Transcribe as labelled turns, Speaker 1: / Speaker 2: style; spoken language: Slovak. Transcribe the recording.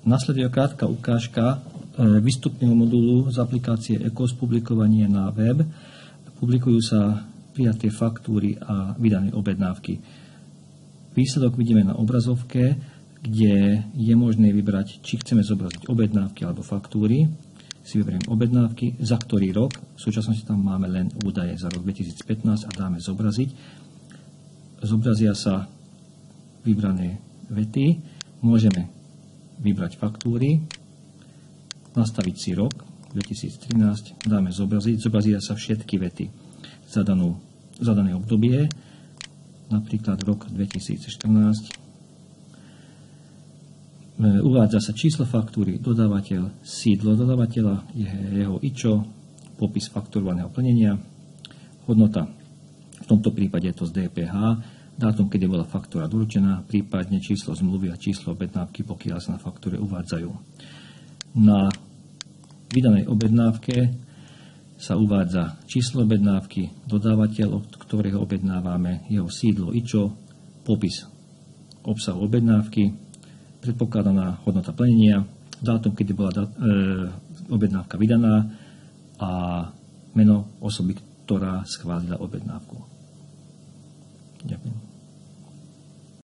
Speaker 1: Nasleduje krátka ukážka výstupného modulu z aplikácie ECOS publikovanie na web. Publikujú sa prijaté faktúry a vydané objednávky. Výsledok vidíme na obrazovke, kde je možné vybrať, či chceme zobraziť objednávky alebo faktúry. Si vyberiem objednávky, za ktorý rok. V súčasnosti tam máme len údaje za rok 2015 a dáme zobraziť. Zobrazia sa vybrané vety. Môžeme vybrať faktúry, nastaviť si rok 2013, dáme zobraziť. Zobrazia sa všetky vety za dané obdobie, napríklad rok 2014. Uvádza sa číslo faktúry, dodávateľ, sídlo dodávateľa, jeho IČO, popis fakturovaného plnenia, hodnota, v tomto prípade je to z DPH, dátum, kedy bola faktúra doručená, prípadne číslo zmluvy a číslo objednávky, pokiaľ sa na faktúre uvádzajú. Na vydanej objednávke sa uvádza číslo objednávky, dodávateľ, od ktorého objednávame, jeho sídlo IČO, popis obsahu objednávky, predpokladaná hodnota plnenia, dátum, kedy bola objednávka vydaná a meno osoby, ktorá schválila objednávku. Ďakujem.